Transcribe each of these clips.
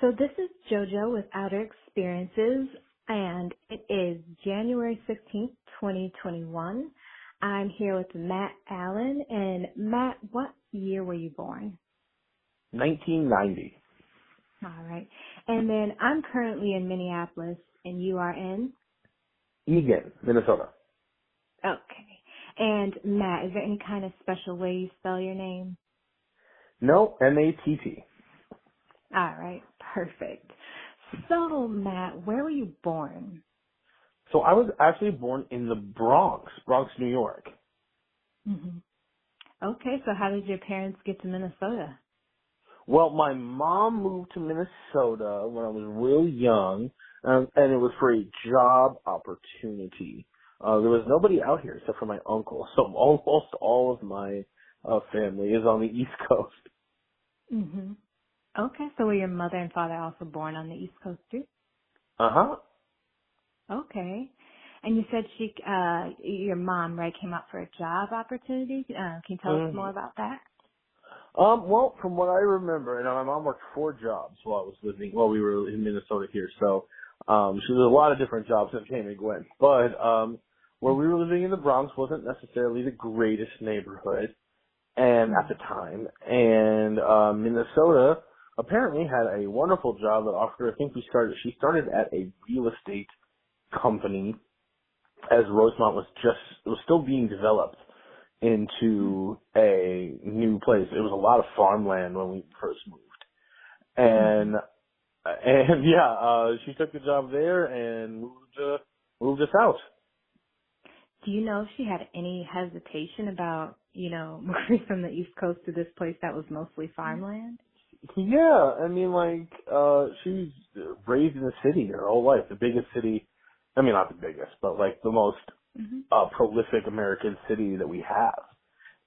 So this is JoJo with Outer Experiences, and it is January 16th, 2021. I'm here with Matt Allen. And Matt, what year were you born? 1990. All right. And then I'm currently in Minneapolis, and you are in? Eagan, Minnesota. Okay. And Matt, is there any kind of special way you spell your name? No, M-A-T-T. All right. Perfect. So, Matt, where were you born? So I was actually born in the Bronx, New York. Mm-hmm. Okay, so how did your parents get to Minnesota? Well, my mom moved to Minnesota when I was real young, and it was for a job opportunity. There was nobody out here except for my uncle, so almost all of my family is on the East Coast. Mm-hmm. Okay, so were your mother and father also born on the East Coast too? Uh-huh. Okay. And you said your mom, right, came out for a job opportunity. Can you tell us more about that? Well, from what I remember, and my mom worked 4 jobs while we were in Minnesota here, so, so there's a lot of different jobs that came and went. But, where we were living in the Bronx wasn't necessarily the greatest neighborhood, and at the time, and, Minnesota apparently had a wonderful job that offered her, she started at a real estate company as Rosemount was still being developed into a new place. It was a lot of farmland when we first moved. And she took the job there and moved us out. Do you know if she had any hesitation about, moving from the East Coast to this place that was mostly farmland? Yeah, I mean, she's raised in the city her whole life, the biggest city, I mean, not the biggest, but the most prolific American city that we have.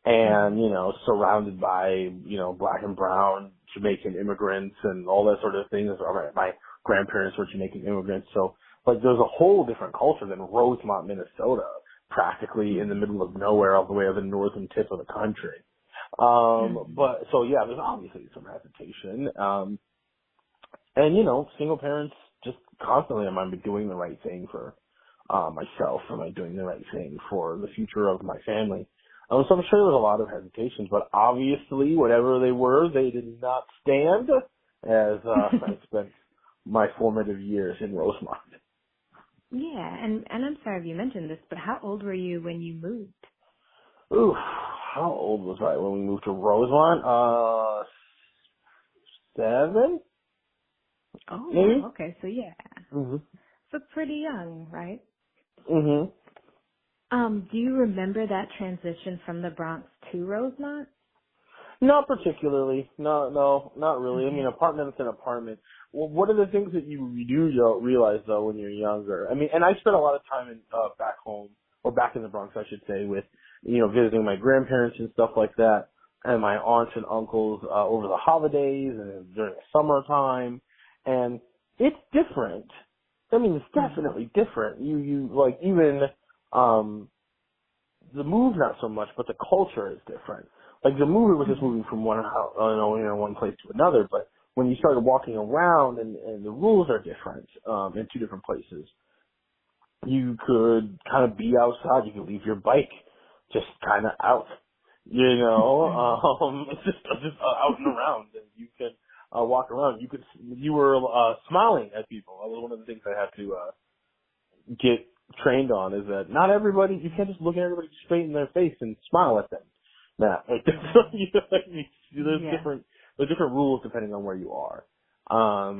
And, surrounded by, black and brown Jamaican immigrants and all that sort of things. My grandparents were Jamaican immigrants. So, there's a whole different culture than Rosemount, Minnesota, practically in the middle of nowhere all the way to the northern tip of the country. There's obviously some hesitation. Single parents just constantly, am I doing the right thing for myself? Am I doing the right thing for the future of my family? So I'm sure there was a lot of hesitations, but obviously, whatever they were, they did not stand as I spent my formative years in Rosemount. Yeah, and I'm sorry if you mentioned this, but how old were you when you moved? Ooh, how old was I when we moved to Rosemount? 7? Oh, maybe? okay, so yeah. Mm-hmm. So pretty young, right? Mm-hmm. Do you remember that transition from the Bronx to Rosemont? Not particularly. No, not really. Mm-hmm. I mean, apartment's an apartment. Well, what are the things that you do realize, though, when you're younger? I mean, and I spent a lot of time back home, or back in the Bronx, I should say, with, visiting my grandparents and stuff like that, and my aunts and uncles over the holidays and during the summertime. And it's different. I mean, it's definitely different. The move not so much, but the culture is different. The movie was just moving from one house, one place to another, but when you started walking around and the rules are different, in 2 different places, you could kind of be outside. You could leave your bike just kind of out, just out and around, and you can walk around. You were smiling at people. That was one of the things I had to get trained on, is that not everybody, you can't just look at everybody straight in their face and smile at them. There's different rules depending on where you are. There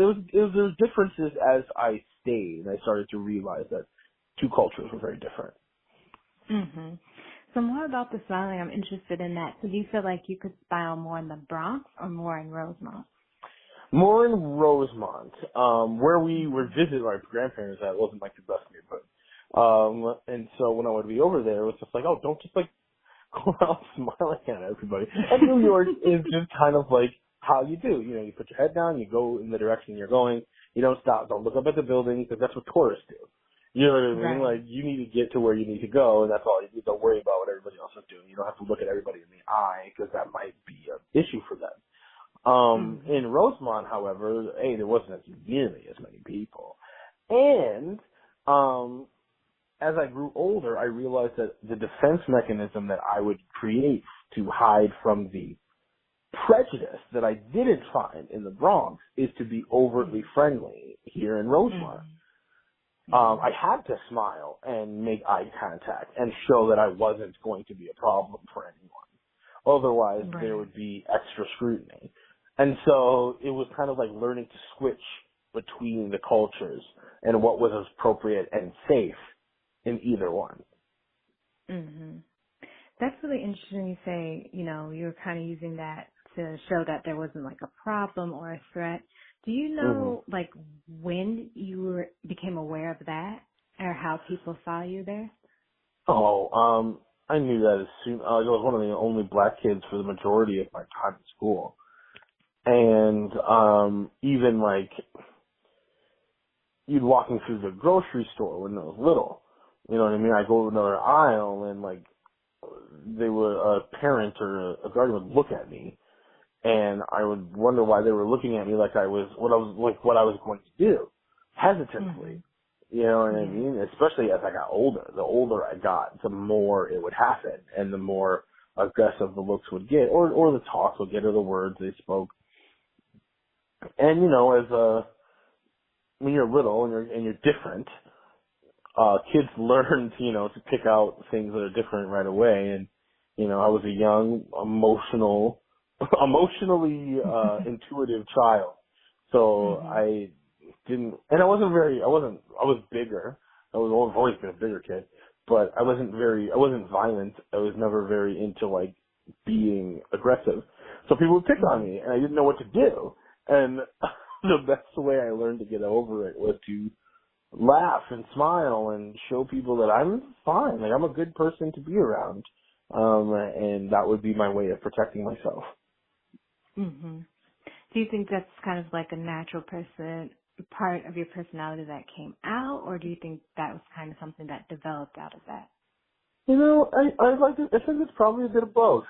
was differences as I stayed, and I started to realize that 2 cultures were very different. Mm-hmm. So more about the smiling, I'm interested in that. So do you feel like you could smile more in the Bronx or more in Rosemont? More in Rosemont, where we were visiting my grandparents at wasn't the best neighborhood. And so when I would be over there, it was just don't just go around smiling at everybody. And New York is just kind of how you do. You put your head down, you go in the direction you're going, you don't stop, don't look up at the buildings, because that's what tourists do. You know what I mean? Right. You need to get to where you need to go, and that's all. You don't worry about what everybody else is doing. You don't have to look at everybody in the eye, because that might be an issue for them. Mhm. In Rosemount, however, there wasn't nearly as many people. And, as I grew older, I realized that the defense mechanism that I would create to hide from the prejudice that I didn't find in the Bronx is to be overtly Mhm. friendly here in Rosemont. Mhm. I Mhm. had to smile and make eye contact and show that I wasn't going to be a problem for anyone. Otherwise, there Right. would be extra scrutiny. And so it was kind of like learning to switch between the cultures and what was appropriate and safe in either one. Mhm. That's really interesting. You say, you were kind of using that to show that there wasn't like a problem or a threat. Do you hmm know like when became aware of that or how people saw you there? I knew that as soon. I was one of the only black kids for the majority of my time in school, and even like you'd walking through the grocery store when I was little. You know what I mean? I go to another aisle and like they would a parent or a guardian would look at me, and I would wonder why they were looking at me like what I was going to do, hesitantly. Mhm. You know what I Yeah. mean? Especially as I got older. The older I got, the more it would happen, and the more aggressive the looks would get, or the talks would get, or the words they spoke. And as when you're little and you're different, kids learn to pick out things that are different right away. And I was a young, emotionally intuitive child, so Mhm. I didn't, and I was bigger. I've always been a bigger kid, but I wasn't violent. I was never very into like being aggressive. So people would pick on Mhm. me, and I didn't know what to do. And the best way I learned to get over it was to laugh and smile and show people that I'm fine. Like I'm a good person to be around. And that would be my way of protecting myself. Mhm. Do you think that's kind of like a natural part of your personality that came out, or do you think that was kind of something that developed out of that? I think it's probably a bit of both.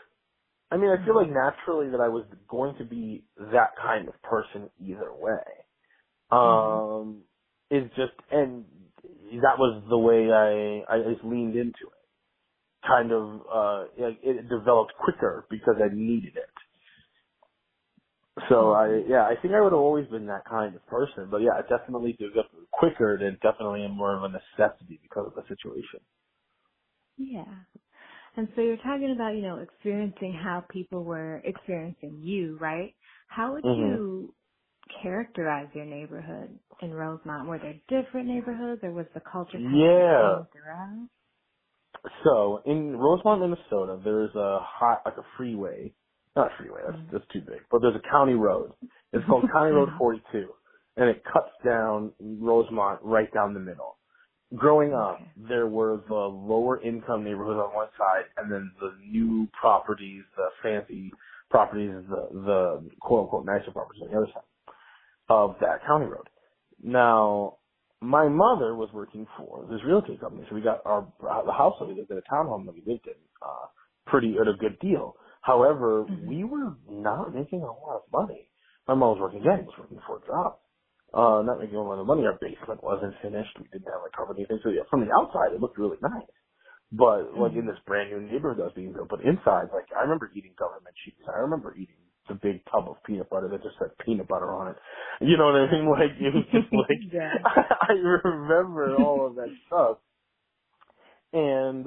I mean, I feel like Mhm. naturally that I was going to be that kind of person either way. Mhm. It's just, and that was the way I just leaned into it. Kind of, it developed quicker because I needed it. So Mhm. I think I would have always been that kind of person, but yeah, it definitely developed quicker and definitely more of a necessity because of the situation. Yeah. And so you're talking about, experiencing how people were experiencing you, right? How would hmm you characterize your neighborhood in Rosemont? Were there different neighborhoods, or was the culture kind of the Yeah. same throughout? So in Rosemount, Minnesota, there's like a freeway, not a freeway, that's too big, but there's a county road. It's called County Road Mm-hmm. 42, and it cuts down Rosemont right down the middle. Growing up, Okay. there were the lower income neighborhoods on one side, and then the new properties, the fancy properties, the quote unquote nicer properties on the other side of that county road. Now, my mother was working for this real estate company, so we got the house that we lived in, a townhome that we lived in, pretty at a good deal. However, we Mm-hmm. were not making a lot of money. My mom was working again, was working 4 jobs. Not making a lot of money. Our basement wasn't finished. We didn't have like covered anything. So yeah, from the outside, it looked really nice. But like in Mm-hmm. this brand new neighborhood that was being built, but inside, like I remember eating government cheese. I remember eating the big tub of peanut butter that just said peanut butter on it. You know what I mean? Like it was just like Yeah. I remember all of that stuff. And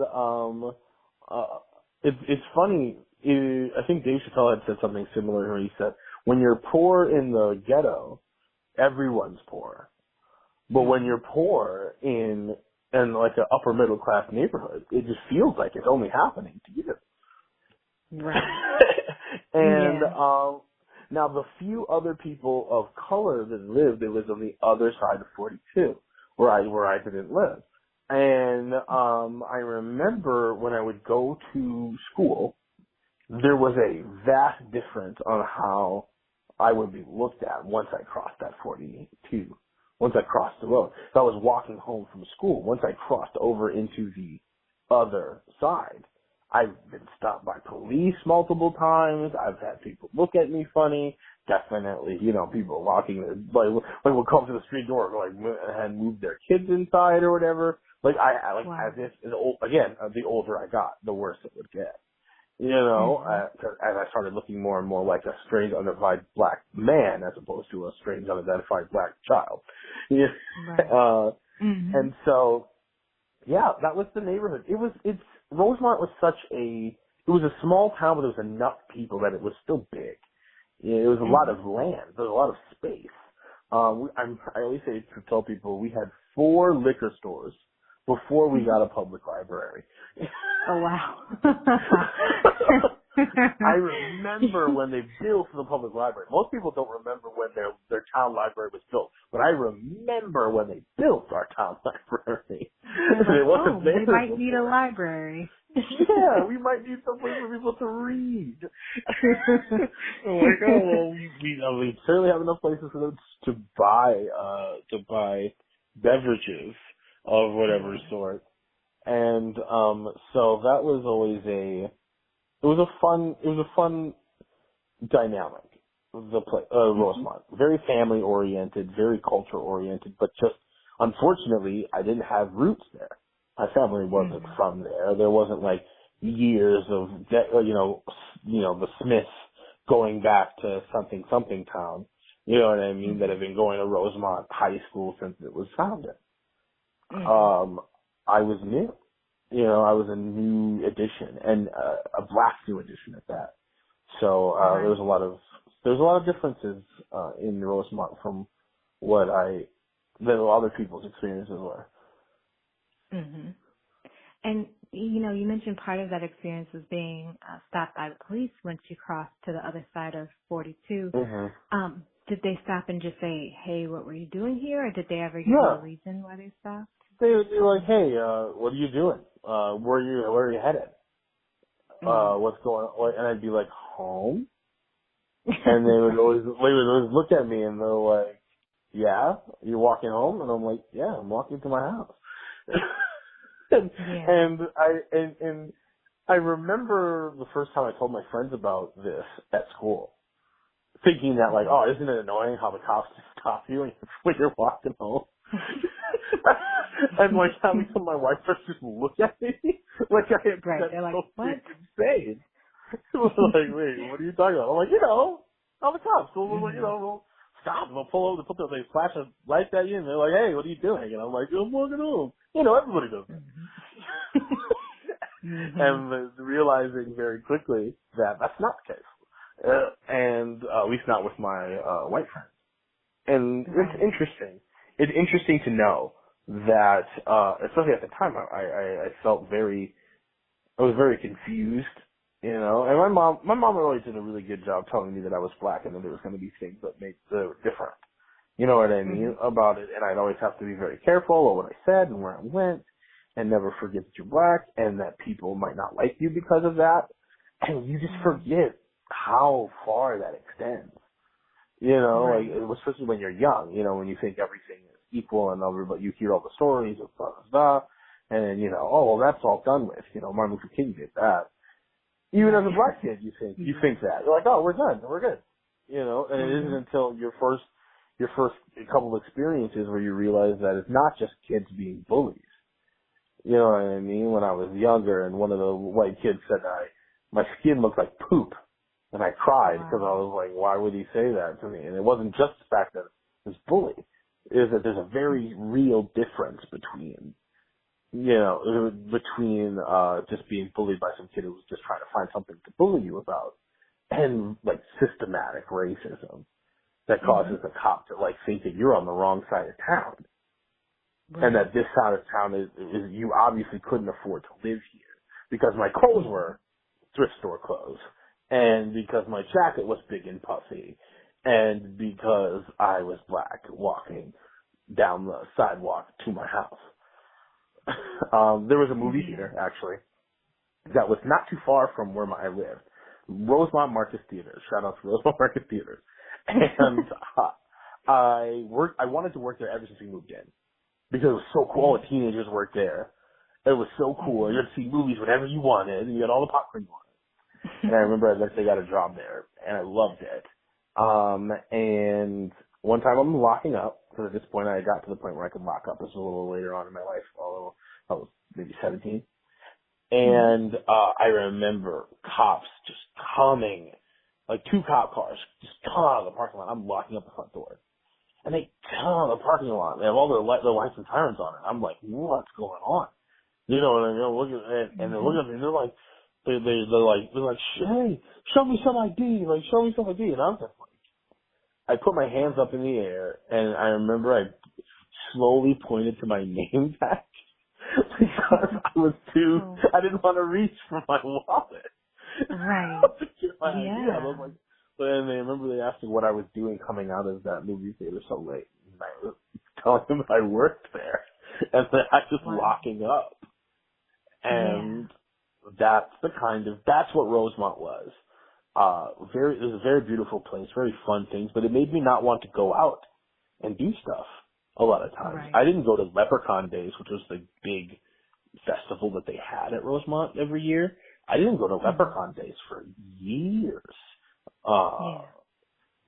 it's funny. I think Dave Chappelle had said something similar where he said, "When you're poor in the ghetto, everyone's poor. But when Mm-hmm. you're poor in like an upper middle class neighborhood, it just feels like it's only happening to you." Right. And Yeah. now the few other people of color that lived, they lived on the other side of 42, where I didn't live. And I remember when I would go to school, there was a vast difference on how I would be looked at once I crossed that 42. Once I crossed the road. If I was walking home from school, once I crossed over into the other side, I've been stopped by police multiple times. I've had people look at me funny. definitely, people walking, would come to the street door, and move their kids inside or whatever. Wow. As if, the older I got, the worse it would get. Mhm. 'Cause as I started looking more and more like a strange unidentified black man as opposed to a strange unidentified black child. Yeah. Right. Mhm. And so, yeah, that was the neighborhood. Rosemont was it was a small town, but there was enough people that it was still big. It was a lot Mhm. of land. There was a lot of space. I always say to tell people we had 4 liquor stores before we got a public library. Oh wow. I remember when they built the public library. Most people don't remember when their town library was built, but I remember when they built our town library. They're like, It oh, wasn't we there might need a before. library. Yeah, we might need someplace for people to read. I'm like, oh well, we certainly have enough places for them to buy beverages of whatever Yeah. sort. And so that was always it was a fun dynamic. Mhm. Rosemont, very family oriented, very culture oriented, but just unfortunately, I didn't have roots there. My family wasn't Mhm. from there. There wasn't like years of the Smiths going back to something town. You know what I mean? That Mhm. have been going to Rosemont High School since it was founded. Mhm. I was new. I was a new addition and a black new addition at that. So Right. there's a lot of differences in Rosemont from that other people's experiences were. Mhm. And you mentioned part of that experience was being stopped by the police once you crossed to the other side of 42. Hmm. Did they stop and just say, "Hey, what were you doing here?" Or did they ever give you a Yeah, reason why they stopped? they would be like, "Hey, what are you doing? Where are you headed? Mhm. What's going on?" And I'd be like, "Home." And they would always look at me and they're like, "Yeah, you're walking home?" And I'm like, "Yeah, I'm walking to my house." and Yeah. and I remember the first time I told my friends about this at school, thinking that like, Mhm. oh, isn't it annoying how the cops just stop you when you're walking home? And like having some of my wife friends just look at me like I am Right. that's They're like, so "What?" freaking insane. It was like, wait, what are you talking about? I'm like, I'm the cops. So Mhm. they'll stop. They'll pull over. They flash a light at you, and they're like, hey, what are you doing? And I'm like, I'm walking home. Everybody does that. Mhm. Mhm. And realizing very quickly that that's not the case. And at least not with my white friends. And it's Right. interesting. It's interesting to know that, especially at the time, I felt I was very confused, and my mom always did a really good job telling me that I was black and that there was going to be things that were different. You know what I mean Mhm. about it, and I'd always have to be very careful of what I said and where I went, and never forget that you're black and that people might not like you because of that, and you just Mhm. forget how far that extends. Right. Especially when you're young, when you think everything is equal and over, but you hear all the stories of blah, blah, blah, and then, oh, well, that's all done with. Martin Luther King did that. Even as Right. a black kid, you Yeah. think that. You're like, oh, we're done. We're good. And it isn't Mhm. until your first couple of experiences where you realize that it's not just kids being bullies. You know what I mean? When I was younger and one of the white kids said that my skin looked like poop. And I cried because I Wow. was like, why would he say that to me? And it wasn't just the fact that it was bully. It is that there's a very real difference between just being bullied by some kid who was just trying to find something to bully you about and like systematic racism that causes Mhm. a cop to like think that you're on the wrong side of town and Right. that this side of town is you obviously couldn't afford to live here because my clothes Mhm. were thrift store clothes and because my jacket was big and puffy and because I was black walking down the sidewalk to my house. There was a movie Yeah. theater actually that was not too far from where I lived. Rosemount Marcus Theaters. Shout out to Rosemount Marcus Theaters. And I wanted to work there ever since we moved in because it was so cool. All Mhm. the teenagers worked there. It was so cool. You Mhm. got to see movies whenever you wanted, and you got all the popcorn you wanted. And I remember I eventually got a job there, and I loved it. And one time I'm locking up, because at this point I got to the point where I could lock up. This was a little later on in my life, although I was maybe 17. Mhm. And I remember cops just coming, like 2 cop cars, just come out of the parking lot. I'm locking up the front door. And they come out of the parking lot. They have all their lights and sirens on it. I'm like, what's going on? You know, and they're looking at, and they're looking Mhm. at me, and they're like, they're like, hey, show me some ID, like, show me some ID. And I'm just like, I put my hands Wow. up in the air, and I remember I slowly pointed to my name tag because Oh. I didn't want to reach for my wallet Right. to get my ID. I was Yeah. like, but then they remember they asked me what I was doing coming out of that movie theater so late. And I was telling them I worked there, and that I was just Wow. locking up. Yeah. And that's what Rosemount was. It was a very beautiful place, very fun things, but it made me not want to go out and do stuff a lot of times. Right. I didn't go to Leprechaun Days, which was the big festival that they had at Rosemount every year. I didn't go to Mhm. Leprechaun Days for years, uh, Yeah.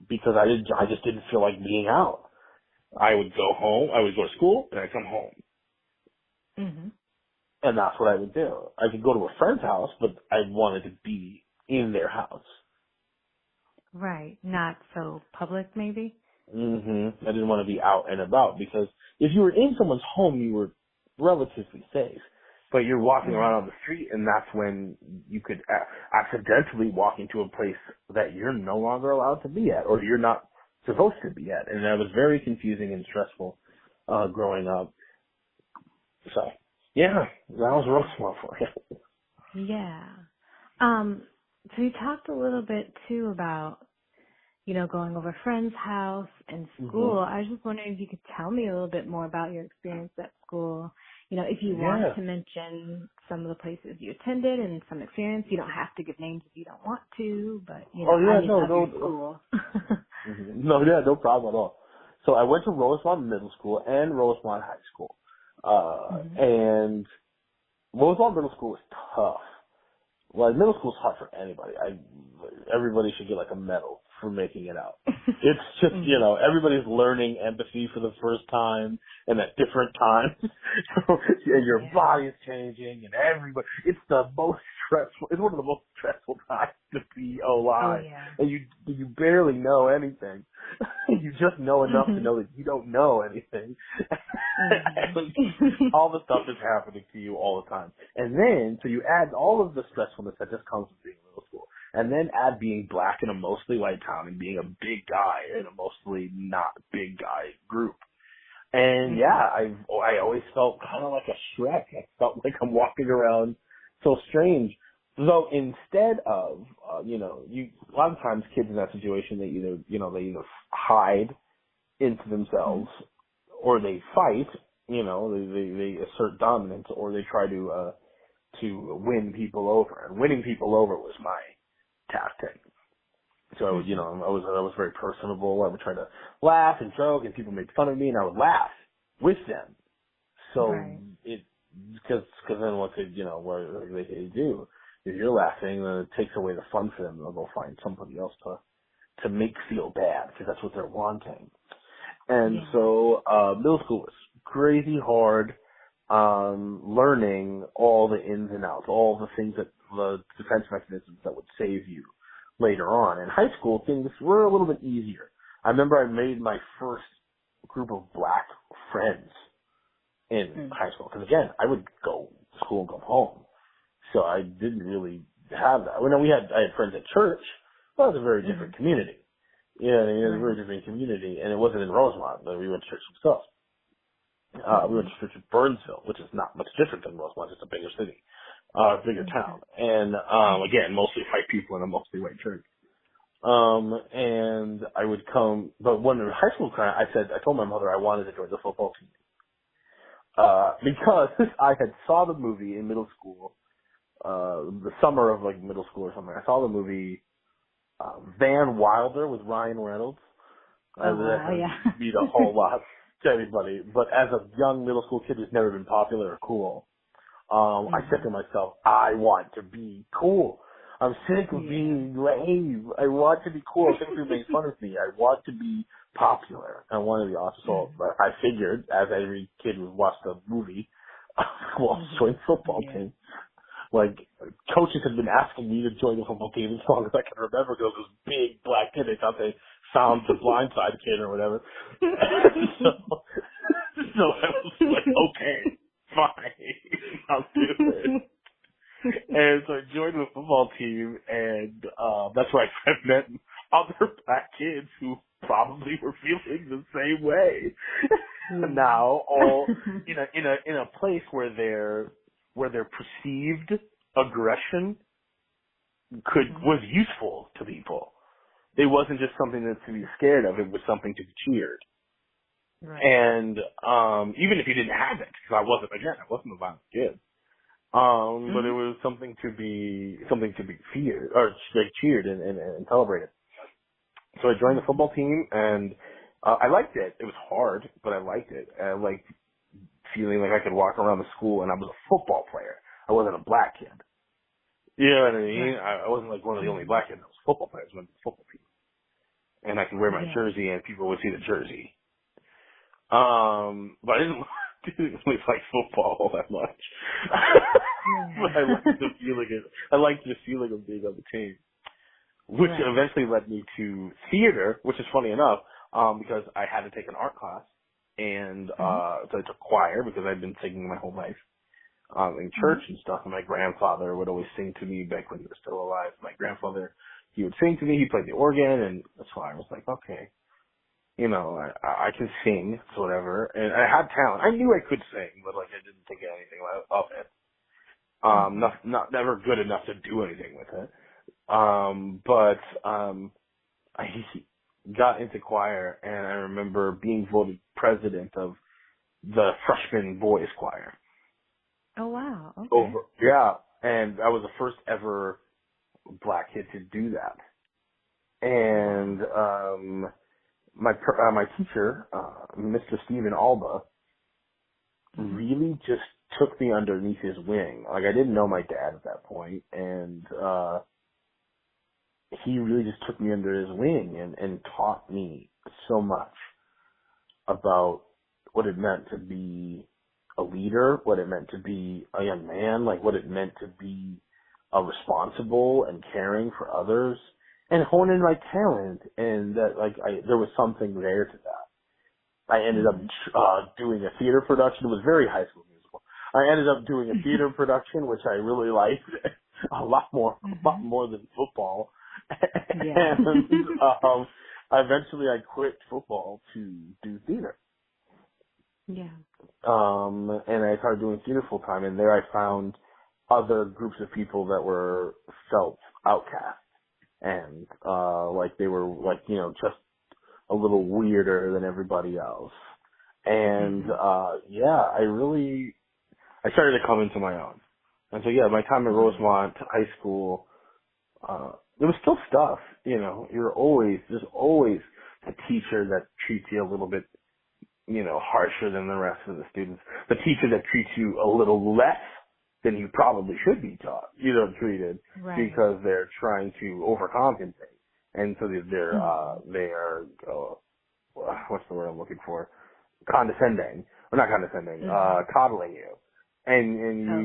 because I just didn't feel like being out. I would go home, I would go to school, and I'd come home. Mhm. And that's what I would do. I could go to a friend's house, but I wanted to be in their house. Right. Not so public, maybe. I didn't want to be out and about because if you were in someone's home, you were relatively safe. But you're walking Mhm. around on the street, and that's when you could accidentally walk into a place that you're no longer allowed to be at, or you're not supposed to be at. And that was very confusing and stressful growing up. So, yeah, that was Rosemont for you. Yeah. So you talked a little bit too about, going over a friend's house and hmm school. I was just wondering if you could tell me a little bit more about your experience at school. If you want Yeah. to mention some of the places you attended and some experience, you don't have to give names if you don't want to, but, Oh I yeah, just no, love your no, school. no, yeah, no problem at all. So I went to Rosemont Middle School and Rosemont High School, Mhm. and Rosemont Middle School was tough. Like middle school's hard for anybody. Everybody should get like a medal for making it out. It's just, Mhm. everybody's learning empathy for the first time and at different times. And your Yeah. body is changing and it's the most stressful, it's one of the most stressful times to be Oh alive. yeah. And you barely know anything. You just know enough to Mhm. know that you don't know anything. Mhm. And all the stuff is happening to you all the time. And then, so you add all of the stressfulness that just comes with being in middle school. And then add being black in a mostly white town and being a big guy in a mostly not big guy group. And yeah, Mhm. I always felt kind of like a Shrek. I felt like I'm walking around so strange. Though instead of, a lot of times kids in that situation, they either hide into themselves Mhm. or they fight, they assert dominance or they try to win people over. And winning people over was my tactic. So I would, Mhm. I was very personable. I would try to laugh and joke, and people made fun of me, and I would laugh with them. So Right. because then what what they do, if you're laughing, then it takes away the fun for them. They'll go find somebody else to make feel bad because that's what they're wanting. And Yeah. so middle school was crazy hard, learning all the ins and outs, all the things that the defense mechanisms that would save you later on. In high school, things were a little bit easier. I remember I made my first group of black friends in Mm. high school. Because again, I would go to school and come home. So I didn't really have that. I had friends at church, but it was a very different Mhm. community. Yeah, it was a very Right. different community, and it wasn't in Rosemont. We went to church themselves. We went Mhm. to church in Burnsville, which is not much different than Rosemont. It's a bigger city, bigger Okay. town, and Mhm. again, mostly white people in a mostly white church. And I would come, but when in high school time, I told my mother I wanted to join the football team, because I had saw the movie in middle school, the summer of like middle school or something. I saw the movie Van Wilder with Ryan Reynolds. Oh That wow. doesn't Yeah. mean a whole lot to anybody, but as a young middle school kid who's never been popular or cool, I said Mhm. to myself, I want to be cool. I'm sick of being lame. I want to be cool. I'm sick of people making fun of me. I want to be popular. I want to be awesome. So I figured, as every kid who watched the movie, well, join the football team. Like, coaches had been asking me to join the football team as long as I can remember because this big black kid, they thought they found the blindside kid or whatever. So I was like, okay, fine, I'll do it. And so I joined the football team, and that's where I met other black kids who probably were feeling the same way. Now, all in a place where their perceived aggression was useful to people. It wasn't just something that's to be scared of; it was something to be cheered. Right. And even if you didn't have it, because I wasn't a violent kid. But it was something to be feared or like cheered and celebrated. So I joined the football team, and I liked it. It was hard, but I liked it. I liked feeling like I could walk around the school and I was a football player. I wasn't a black kid. You know what I mean? I wasn't like one of the only black kids. I was a football player. I was on the football team, and I could wear my jersey, and people would see the jersey. But I didn't really like football all that much. But I liked the feeling of being on the team, which eventually led me to theater, which is funny enough, because I had to take an art class, and so I took choir because I'd been singing my whole life in church and stuff. And my grandfather would always sing to me back when he was still alive. My grandfather, he would sing to me. He played the organ, and that's why I was like, okay. You know, I can sing, whatever, and I had talent. I knew I could sing, but like I didn't think anything of it. Never good enough to do anything with it. I got into choir, and I remember being voted president of the freshman boys choir. Oh wow! Okay. And I was the first ever black kid to do that, and my teacher, Mr. Stephen Alba, really just took me underneath his wing. Like, I didn't know my dad at that point, and he really just took me under his wing and taught me so much about what it meant to be a leader, what it meant to be a young man, like what it meant to be responsible and caring for others. And hone in my talent, and that there was something there to that. I ended up doing a theater production. It was very High School Musical. I ended up doing a theater production, which I really liked a lot more than football. And eventually, I quit football to do theater. Yeah. And I started doing theater full time, and there I found other groups of people that felt outcast. And, they were just a little weirder than everybody else. And, I started to come into my own. And so, my time at Rosemount High School, there was still stuff, there's always a teacher that treats you a little bit, harsher than the rest of the students. The teacher that treats you a little less than you probably should be treated, because they're trying to overcompensate. And so they are, what's the word I'm looking for? Condescending. Or not condescending, coddling you. And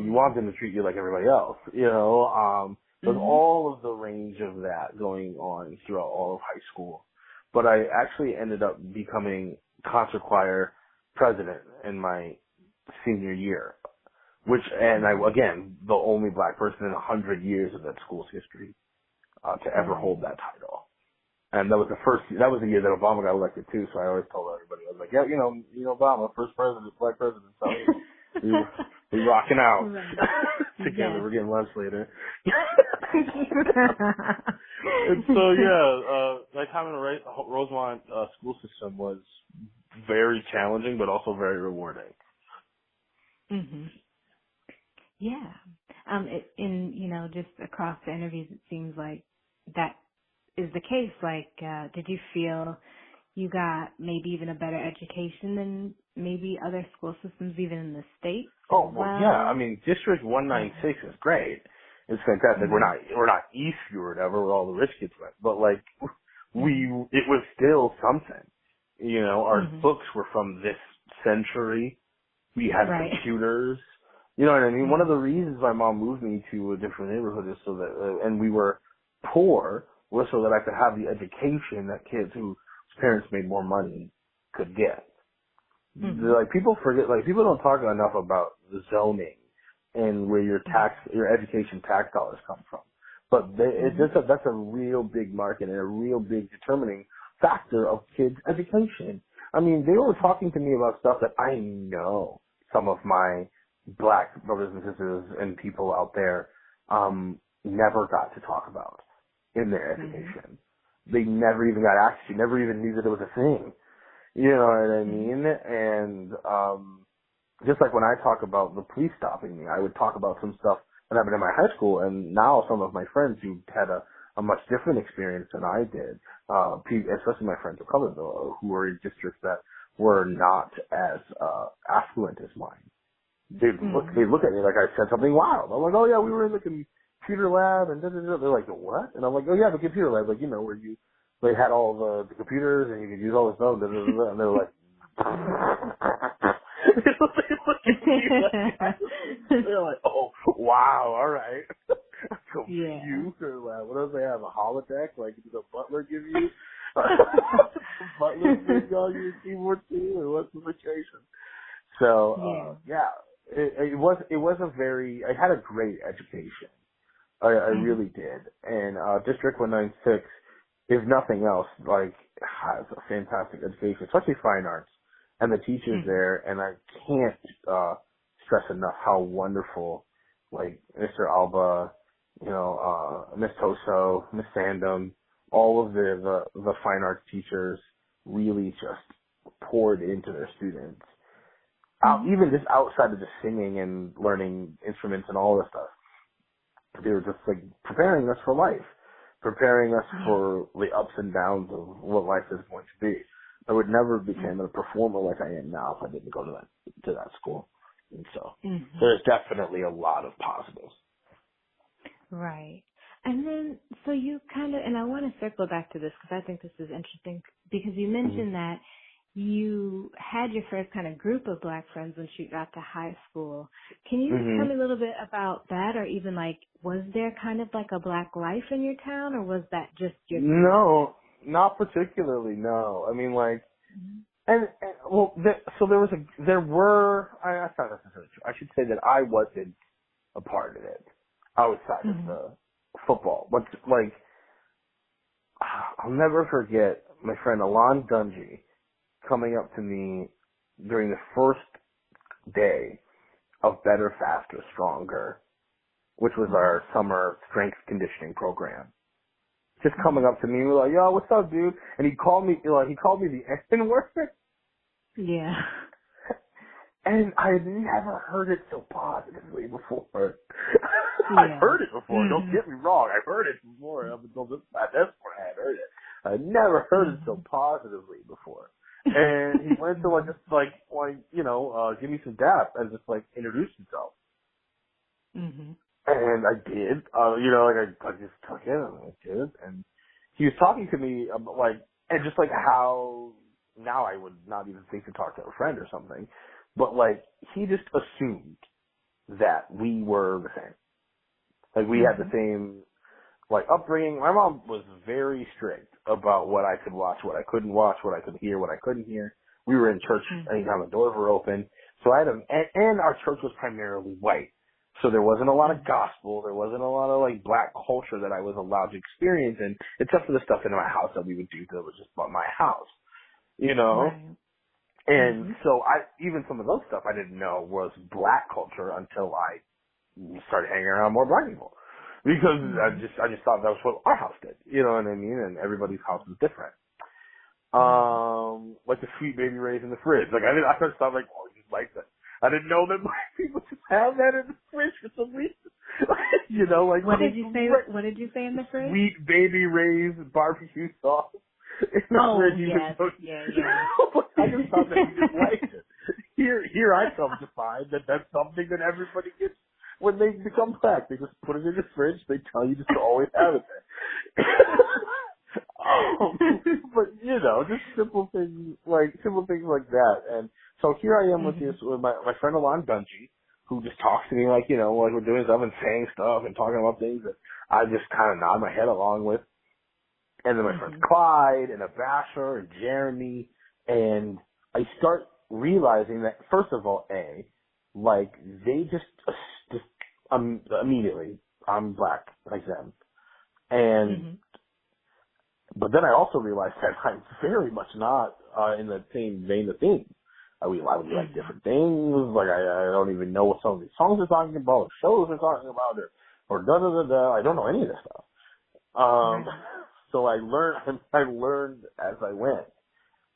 you want them to treat you like everybody else, There's all of the range of that going on throughout all of high school. But I actually ended up becoming concert choir president in my senior year. The only black person in 100 years of that school's history to ever hold that title. And that was the year that Obama got elected too, so I always told everybody, I was like, Obama, first president, black president, so we rocking out together, we're getting lunch later. And so, my time in the Rosemount school system was very challenging, but also very rewarding. Yeah. Just across the interviews, it seems like that is the case. Did you feel you got maybe even a better education than maybe other school systems, even in the state? Oh, well, yeah. I mean, District 196 is great. It's fantastic. Mhm. We're not Eastview or whatever where all the rich kids went, but like it was still something. You know, our Mhm. books were from this century. We had Right. computers. You know what I mean? One of Mhm. the reasons my mom moved me to a different neighborhood is so that, and we were poor, was so that I could have the education that kids whose parents made more money could get. Mhm. Like people forget, like people don't talk enough about the zoning and where your education tax dollars come from. But Mhm. that's a real big market and a real big determining factor of kids' education. I mean, they were talking to me about stuff that I know some of my black brothers and sisters and people out there never got to talk about in their Mhm. education. They never even got access. You never even knew that it was a thing. You know what I Mhm. mean? And just like when I talk about the police stopping me, I would talk about some stuff that happened in my high school, and now some of my friends who had a much different experience than I did, especially my friends of color, though, who were in districts that were not as affluent as mine. They Mhm. look at me like I said something wild. I'm like, oh yeah, we were in the computer lab, and da da da. They're like, what? And I'm like, oh yeah, the computer lab, like where you they had all the computers and you could use all this stuff, da, da, da, da. And they're like, they look at me like, they're like, oh wow, all right. Yeah. Computer lab. What else they have? A holodeck? Like did the butler give you? The butler bring all your keyboard too, or what's the situation? Yeah. So yeah, it was a very. I had a great education. I Mhm. really did. And District 196, if nothing else, like has a fantastic education, especially fine arts, and the teachers Mhm. there. And I can't stress enough how wonderful, like Mr. Alba, Miss Toso, Miss Sandum, all of the fine arts teachers really just poured into their students. Mhm. Even just outside of just singing and learning instruments and all this stuff, they were just like preparing us for life, preparing us Yeah. for the ups and downs of what life is going to be. I would never become a performer like I am now if I didn't go to that school. And so Mhm. there's definitely a lot of positives. Right. And then, so you kind of, and I want to circle back to this because I think this is interesting because you Hmm. mentioned that you had your first kind of group of black friends when you got to high school. Can you Hmm. tell me a little bit about that, or even like, was there kind of like a black life in your town, or was that just your group? No, not particularly. No, I mean like, Mhm. so there were. That's not necessarily true. I should say that I wasn't a part of it outside of Mhm. the football. But like, I'll never forget my friend Alon Dungy coming up to me during the first day of Better, Faster, Stronger, which was Mhm. our summer strength conditioning program. Just coming Mhm. up to me and was like, "Yo, what's up, dude?" And he called me the N word, Yeah. and I had never heard it so positively before. I've Yeah. heard it before. Don't Mhm. get me wrong. I've heard it before. Up until this point, I had heard it. I had never heard it so Mhm. positively before. And he went to give me some dap and just like introduce himself. Mhm. And I did. I just took it and I did. And he was talking to me about and just like how now I would not even think to talk to a friend or something, but like he just assumed that we were the same. Like we had the Mhm. same like upbringing. My mom was very strict about what I could watch, what I couldn't watch, what I could hear, what I couldn't hear. We were in church Mhm. anytime the doors were open. So and our church was primarily white. So there wasn't a lot of Mhm. gospel. There wasn't a lot of like black culture that I was allowed to experience, and except for the stuff in my house that we would do that was just about my house, you know. Right. And Mhm. so even some of those stuff I didn't know was black culture until I started hanging around more black people. Because Mhm. I just thought that was what our house did. You know what I mean? And everybody's house is different. Right. Like the sweet baby rays in the fridge. Like I just thought like, oh, just like that. I didn't know that black people just have that in the fridge for some reason. What did you say? What did you say in the fridge? sweet baby rays barbecue sauce in the Oh fridge even yes, though yeah, yeah. I just thought that we just liked it. Here I come to find that that's something that everybody gets when they become black, they just put it in the fridge. They tell you just to always have it there. But just simple things like that. And so here I am with this with my friend Alon Dungy, who just talks to me like we're doing stuff and saying stuff and talking about things that I just kind of nod my head along with. And then my friends Clyde and Abasher and Jeremy, and I start realizing that first of all, they just immediately I'm black like them, and but then I also realized that I'm very much not in the same vein of things. We like different things. Like I don't even know what some of these songs are talking about, or shows are talking about, or da da da da. I don't know any of this stuff. So I learned as I went.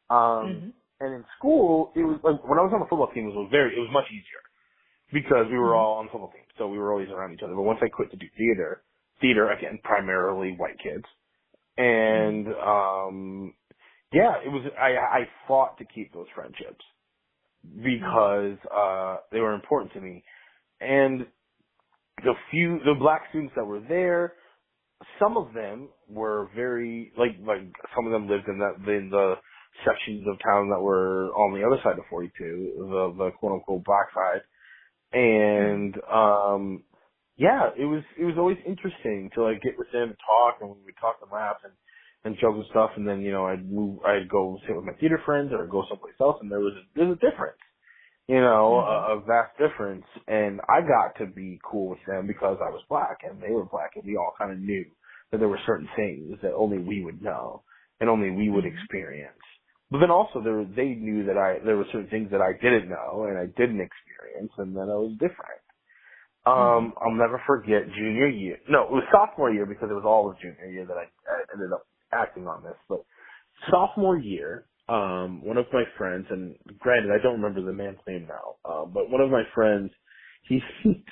And in school, it was like when I was on the football team, it was much easier because we were all on the football team, so we were always around each other. But once I quit to do theater again, primarily white kids, and it was I fought to keep those friendships because they were important to me, and the black students that were there. Some of them were very like some of them lived in the sections of town that were on the other side of 42, the quote unquote black side, and it was always interesting to like get with them and talk, and we would talk and laugh and joke and stuff, and then I'd go sit with my theater friends or I'd go someplace else, and there's a difference. A vast difference. And I got to be cool with them because I was black and they were black, and we all kind of knew that there were certain things that only we would know and only we would experience. But then also they knew that there were certain things that I didn't know and I didn't experience, and that I was different. I'll never forget junior year. No, it was sophomore year because it was all of junior year that I ended up acting on this. But sophomore year, one of my friends, and granted, I don't remember the man's name now, but one of my friends, he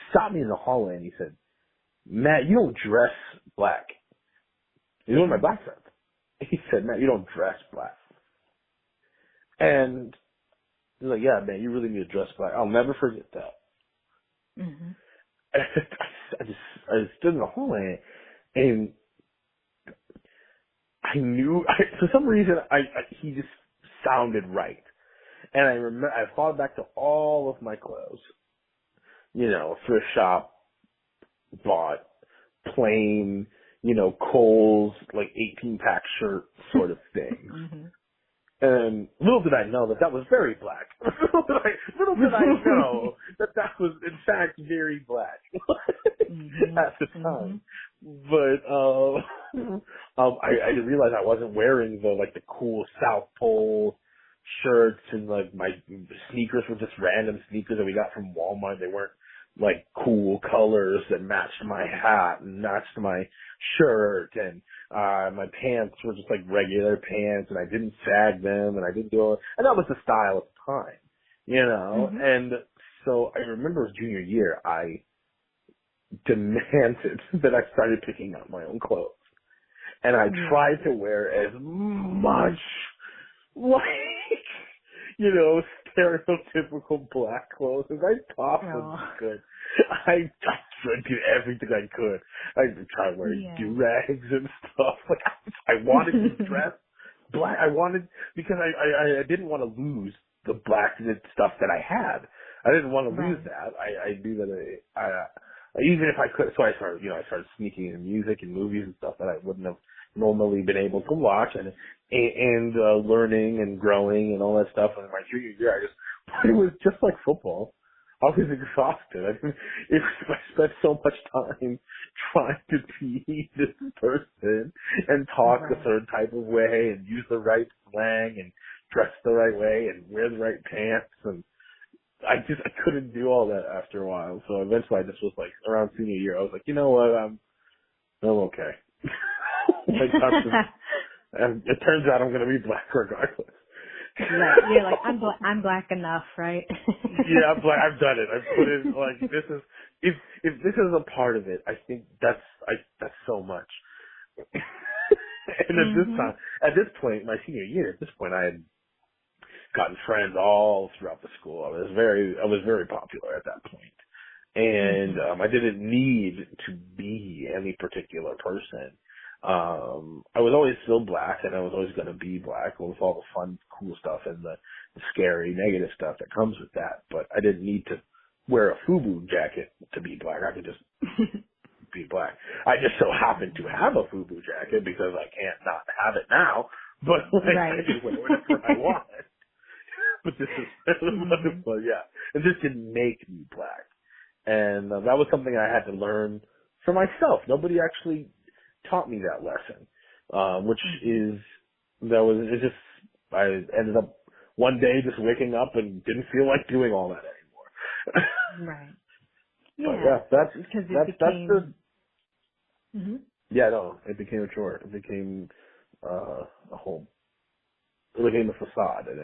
stopped me in the hallway and he said, "Matt, you don't dress black." He's one of my black friends. He said, "Matt, you don't dress black." And he's like, "Yeah, man, you really need to dress black." I'll never forget that. I just stood in the hallway and I knew, for some reason, he just sounded right. And I thought back to all of my clothes, thrift shop, bought, plain, Kohl's, like 18-pack shirt sort of things. And little did I know that was very black. little did I know that was, in fact, very black at the time. But I didn't realize I wasn't wearing the cool South Pole shirts, and like my sneakers were just random sneakers that we got from Walmart. They weren't like cool colors that matched my hat and matched my shirt, and my pants were just like regular pants, and I didn't sag them, and I didn't do it, and that was the style at the time, and so I remember junior year, I demanded that I started picking out my own clothes, and I tried to wear as much stereotypical black clothes as I possibly could. I did everything I could. I tried wearing do-rags and stuff. Like, I wanted to dress black. Because I didn't want to lose the black stuff that I had. I didn't want to lose that. I knew that even if I could, so I started sneaking in music and movies and stuff that I wouldn't have normally been able to watch, and learning and growing and all that stuff. And in my junior year, it was just like football. I was exhausted. I spent so much time trying to be this person and talk a certain type of way and use the right slang and dress the right way and wear the right pants, and I couldn't do all that after a while. So eventually I just was like, around senior year, I was like, you know what, I'm okay. And it turns out I'm going to be black regardless. Right. You're like, I'm black enough, right? Yeah, I'm black. I've done it. I've put in, like, this is, if this is a part of it, I think that's so much. And at this point, my senior year, I had gotten friends all throughout the school. I was very popular at that point. And Mhm. I didn't need to be any particular person. I was always still black, and I was always going to be black with all the fun, cool stuff and the scary, negative stuff that comes with that. But I didn't need to wear a FUBU jacket to be black. I could just be black. I just so happen to have a FUBU jacket because I can't not have it now. But like, Right. I can wear whatever I want. But this is, Mhm. but yeah, and this didn't make me black. And that was something I had to learn for myself. Nobody actually taught me that lesson, which Mhm. is, it just, I ended up one day just waking up and didn't feel like doing all that anymore. Right. But Yeah, yeah, because it that's the, became. Mhm. yeah, no, it became a chore. It became, a whole, it became a facade, and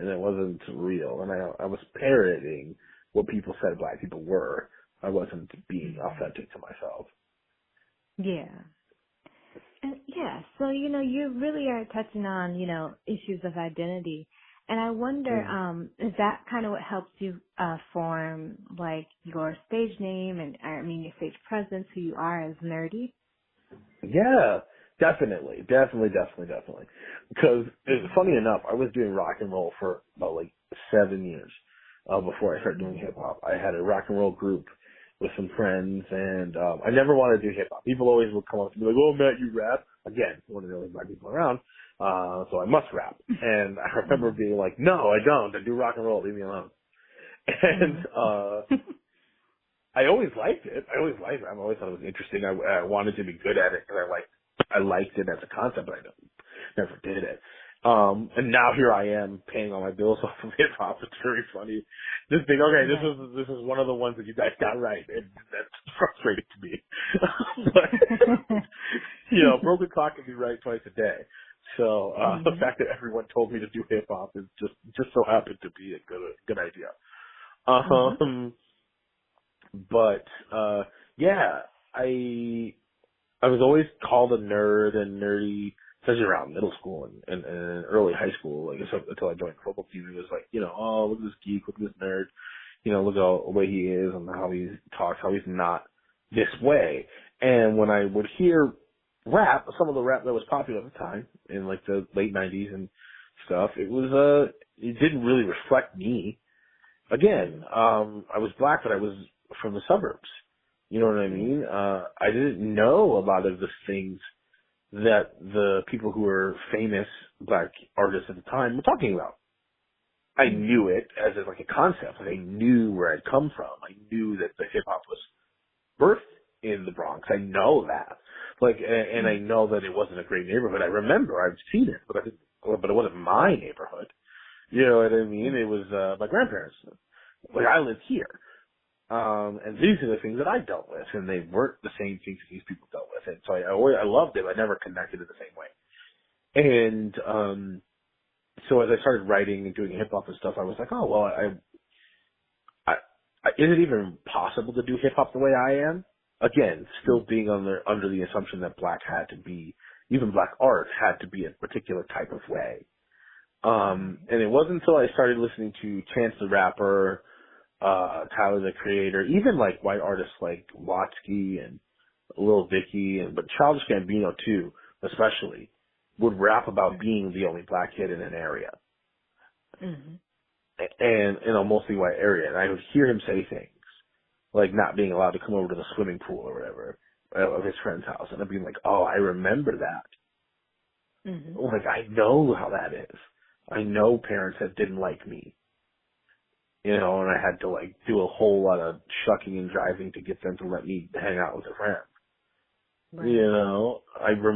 it wasn't real. And I was parroting what people said black people were. I wasn't being Mhm. authentic to myself. Yeah. And yeah, so you really are touching on, issues of identity. And I wonder, Mm. is that kind of what helps you form like your stage name and your stage presence, who you are as Nerdy? Yeah, definitely. Because funny Mhm. enough, I was doing rock and roll for about like 7 years before I started doing Mhm. hip hop. I had a rock and roll group with some friends, and I never wanted to do hip hop. People always would come up to me like, "Oh, Matt, you rap?" Again, one of the only black people around, so I must rap. And I remember Mhm. being like, "No, I don't. I do rock and roll. Leave me alone." And Mhm. I always liked it. I always thought it was interesting. I wanted to be good at it because I liked it as a concept, but I never did it. And now here I am paying all my bills off of hip hop. It's very funny. Just think, okay, Right. this is one of the ones that you guys got right, and that's frustrating to me. But broken clock can be right twice a day. So the Mhm. fact that everyone told me to do hip hop is just so happened to be a good idea. Mhm. Um, but yeah, I was always called a nerd and nerdy, especially around middle school and early high school. Like until I joined the football team, it was like, oh, look at this geek, look at this nerd, look at the way he is and how he talks, how he's not this way. And when I would hear rap, some of the rap that was popular at the time in like the late '90s and stuff, it didn't really reflect me. Again, Mhm. I was black, but I was from the suburbs. You know what I Yeah. mean? I didn't know a lot of the things that the people who were famous black artists at the time were talking about. I knew Mhm. it as like a concept. Like, I knew where I'd come from. I knew that the hip hop was birthed in the Bronx. I know that. And I Mhm. know that it wasn't a great neighborhood. I remember I've seen it, but it wasn't my neighborhood. You know what I mean? It was my grandparents. Like, I live here. And these are the things that I dealt with, and they weren't the same things that these people dealt with. And so I loved it. I never connected it the same way. And, so as I started writing and doing hip hop and stuff, I was like, oh, well, is it even possible to do hip hop the way I am? Again, still being under the assumption that black had to be, even black art had to be a particular type of way. Right. And it wasn't until I started listening to Chance the Rapper, Tyler the Creator, even like white artists like Watsky and Lil Dicky, but Childish Gambino too, especially, would rap about Mhm. being the only black kid in an area, Mhm. and in a mostly white area. And I would hear him say things like not being allowed to come over to the swimming pool or whatever of his friend's house, and I'd be like, oh, I remember that. Mhm. Like, I know how that is. I know parents that didn't like me, and I had to like do a whole lot of shucking and driving to get them to let me hang out with their friends. Right. I Mhm.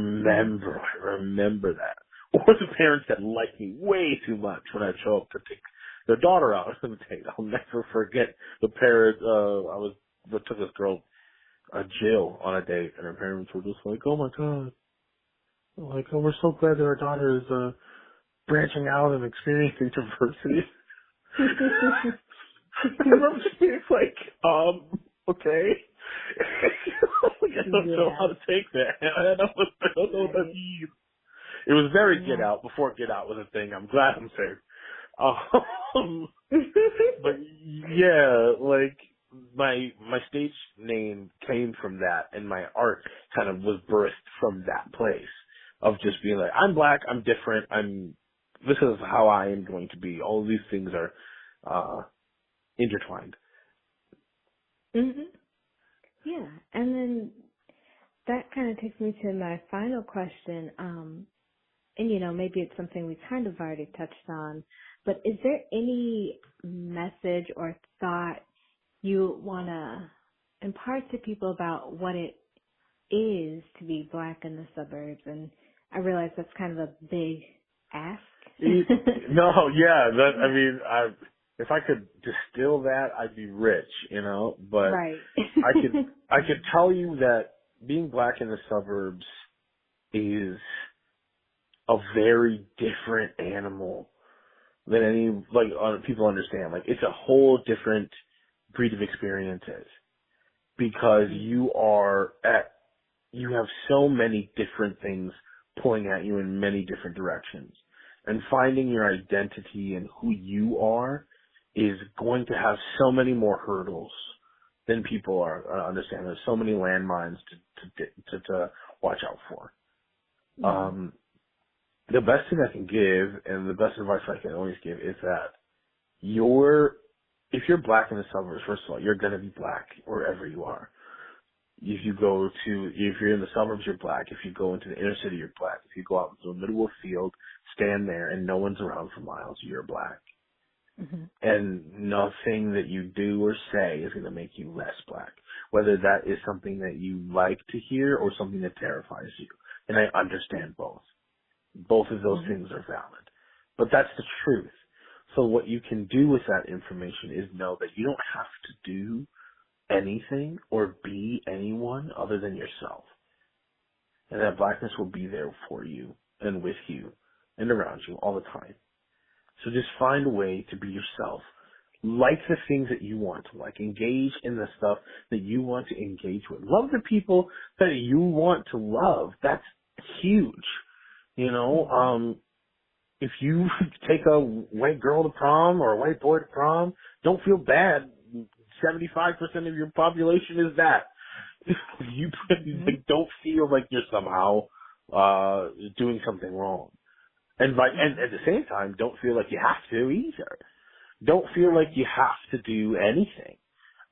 remember that. Or the parents that like me way too much when I show up to take their daughter out on a date. I'll never forget the parent, I took this girl, Jill, on a date, and her parents were just like, oh my god, like, oh, we're so glad that our daughter is, branching out and experiencing diversity. I remember just being like, okay. I don't know Yeah. how to take that. I don't know what that Right. means. It was very Get Yeah. Out before Get Out was a thing. I'm glad I'm safe. Um, but yeah, like my stage name came from that, and my art kind of was birthed from that place of just being like, I'm black, I'm different, this is how I am going to be. All of these things are intertwined. Mhm. Yeah, and then that kind of takes me to my final question. And maybe it's something we kind of already touched on, but is there any message or thought you want to impart to people about what it is to be black in the suburbs? And I realize that's kind of a big ask. No, yeah, if I could distill that, I'd be rich, but Right. I could tell you that being black in the suburbs is a very different animal than people understand. Like, it's a whole different breed of experiences because you have so many different things pulling at you in many different directions. And finding your identity and who you are is going to have so many more hurdles than people understand. There's so many landmines to watch out for. Mhm. The best thing I can give, and the best advice I can always give, is that if you're black in the suburbs, first of all, you're going to be black wherever you are. If you're in the suburbs, you're black. If you go into the inner city, you're black. If you go out into the middle of a field, stand there, and no one's around for miles, you're black. Mhm. And nothing that you do or say is going to make you less black, whether that is something that you like to hear or something that terrifies you. And I understand both. Both of those Mhm. things are valid. But that's the truth. So what you can do with that information is know that you don't have to do anything or be anyone other than yourself. And that blackness will be there for you and with you and around you all the time. So just find a way to be yourself. Like the things that you want to like. Engage in the stuff that you want to engage with. Love the people that you want to love. That's huge. Mhm. If you take a white girl to prom or a white boy to prom, don't feel bad. 75% of your population is that. You Mhm. don't feel like you're somehow doing something wrong. And Mhm. at the same time, don't feel like you have to either. Don't feel like Right. you have to do anything.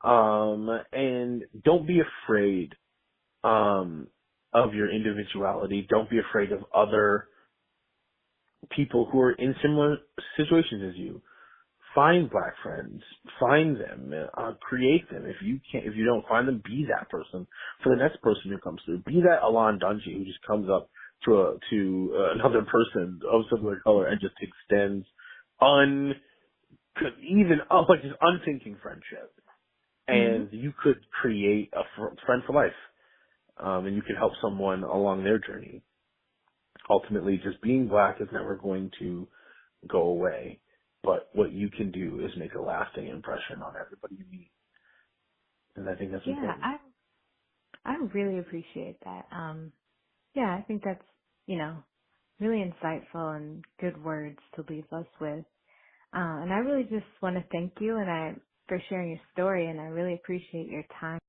And don't be afraid of your individuality. Don't be afraid of other people who are in similar situations as you. Find black friends, find them, create them. If you don't find them, be that person for the next person who comes through. Be that Alon Dungy who just comes up to another person of similar color and just extends just unthinking friendship. Mhm. And you could create a friend for life, and you could help someone along their journey. Ultimately, just being black is never going to go away. But what you can do is make a lasting impression on everybody you meet. And I think that's Yeah, important. I really appreciate that. Yeah, I think that's, really insightful and good words to leave us with. And I really just want to thank you for sharing your story, and I really appreciate your time.